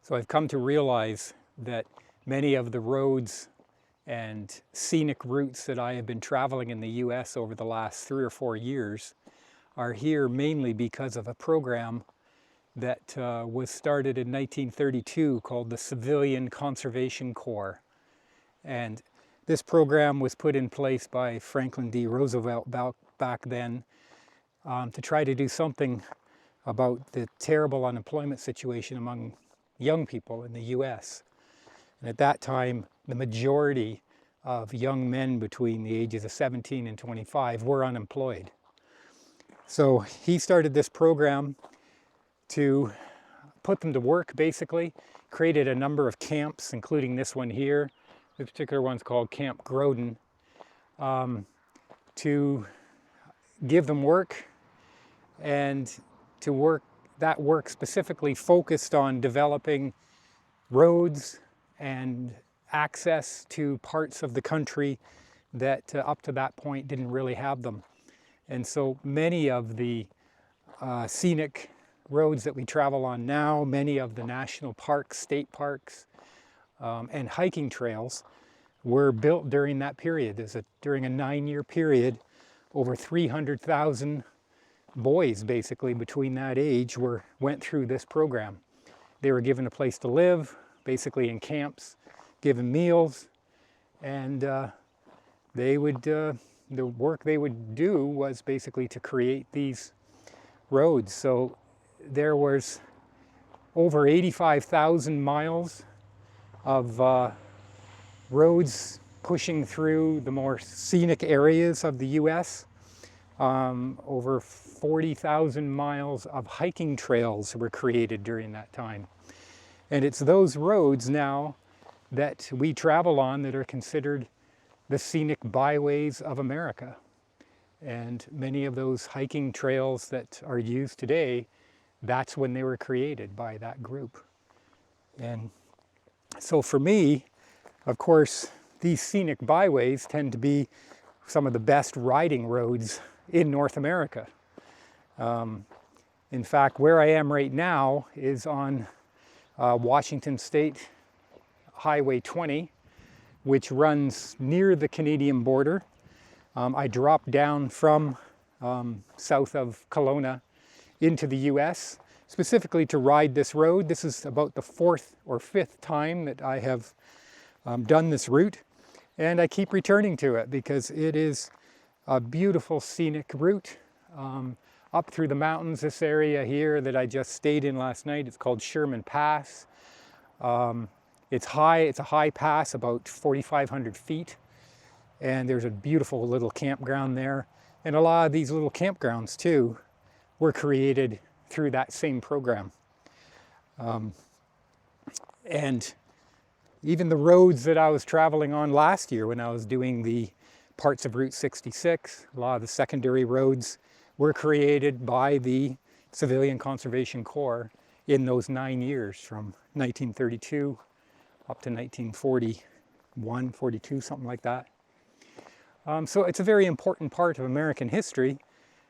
So I've come to realize that many of the roads and scenic routes that I have been traveling in the US over the last 3 or 4 years are here mainly because of a program that was started in 1932 called the Civilian Conservation Corps. And this program was put in place by Franklin D. Roosevelt back then to try to do something about the terrible unemployment situation among young people in the US. And at that time, the majority of young men between the ages of 17 and 25 were unemployed. So he started this program to put them to work, basically, created a number of camps, including this one here. This particular one's called Camp Growden, to give them work, and that work specifically focused on developing roads and access to parts of the country that up to that point didn't really have them. And so many of the scenic roads that we travel on now, many of the national parks, state parks, and hiking trails were built during that period. During a 9-year period, over 300,000 boys basically between that age went through this program. They were given a place to live, basically in camps, given meals, and the work they would do was basically to create these roads. So there was over 85,000 miles of roads pushing through the more scenic areas of the US. Over 40,000 miles of hiking trails were created during that time. And it's those roads now that we travel on that are considered the scenic byways of America. And many of those hiking trails that are used today, that's when they were created by that group. And so for me, of course, these scenic byways tend to be some of the best riding roads in North America. In fact, where I am right now is on Washington State Highway 20, which runs near the Canadian border. I dropped down from south of Kelowna into the US, specifically to ride this road. This is about the 4th or 5th time that I have done this route, and I keep returning to it because it is a beautiful scenic route up through the mountains. This area here that I just stayed in last night, it's called Sherman Pass. It's a high pass, about 4,500 feet, and there's a beautiful little campground there. And a lot of these little campgrounds too were created through that same program. And even the roads that I was traveling on last year when I was doing the parts of Route 66, a lot of the secondary roads were created by the Civilian Conservation Corps in those 9 years, from 1932 up to 1941, 42, something like that. So it's a very important part of American history,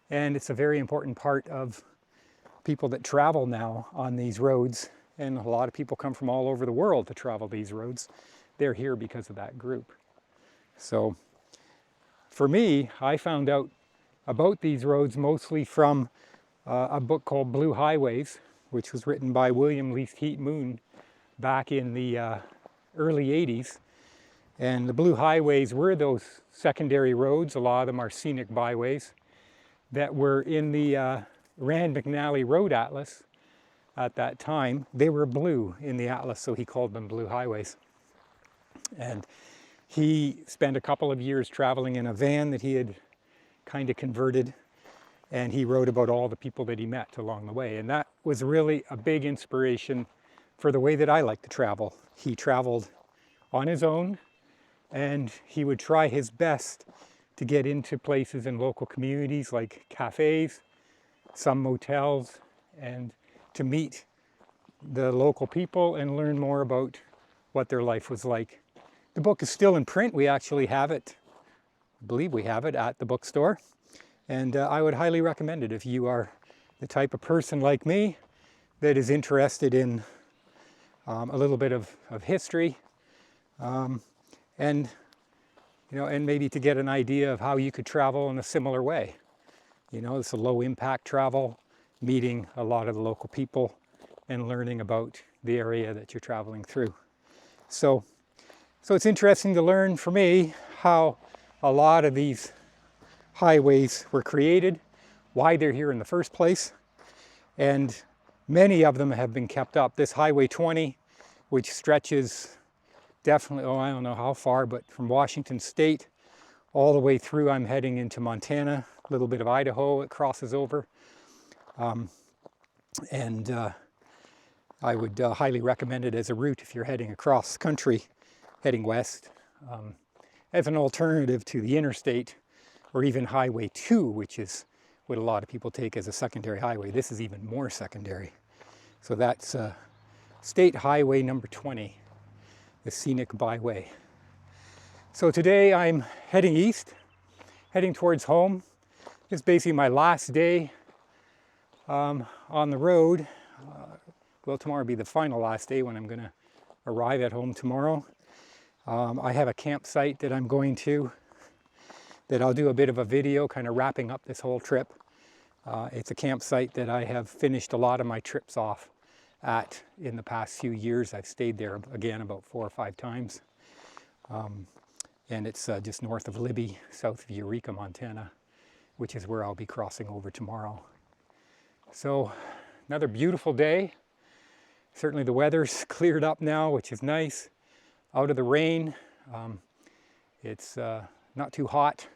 and it's a very important part of people that travel now on these roads. And a lot of people come from all over the world to travel these roads. They're here because of that group. So for me, I found out about these roads mostly from a book called Blue Highways, which was written by William Least Heat Moon back in the early 80s. And the Blue Highways were those secondary roads, a lot of them are scenic byways, that were in the Rand McNally Road Atlas at that time. They were blue in the atlas, so he called them Blue Highways. And he spent a couple of years traveling in a van that he had kind of converted, and he wrote about all the people that he met along the way. And that was really a big inspiration for the way that I like to travel. He traveled on his own, and he would try his best to get into places in local communities like cafes, some motels, and to meet the local people and learn more about what their life was like. The book is still in print. We actually have it, I believe we have it at the bookstore. And I would highly recommend it if you are the type of person like me that is interested in a little bit of history, and and maybe to get an idea of how you could travel in a similar way. It's a low impact travel, meeting a lot of the local people and learning about the area that you're traveling through. So it's interesting to learn for me how a lot of these highways were created, why they're here in the first place, and many of them have been kept up. This Highway 20, which stretches definitely, I don't know how far, but from Washington State all the way through, I'm heading into Montana, a little bit of Idaho it crosses over. I would highly recommend it as a route if you're heading across country, heading west, as an alternative to the interstate or even Highway 2, which is what a lot of people take as a secondary highway. This is even more secondary. So that's State Highway number 20, the Scenic Byway. So today I'm heading east, heading towards home. This is basically my last day on the road. Well, tomorrow will be the final last day when I'm going to arrive at home tomorrow. I have a campsite that I'm going to, that I'll do a bit of a video kind of wrapping up this whole trip. It's a campsite that I have finished a lot of my trips off at in the past few years. I've stayed there again about 4 or 5 times. And it's just north of Libby, south of Eureka, Montana, which is where I'll be crossing over tomorrow. So another beautiful day. Certainly the weather's cleared up now, which is nice. Out of the rain. It's not too hot.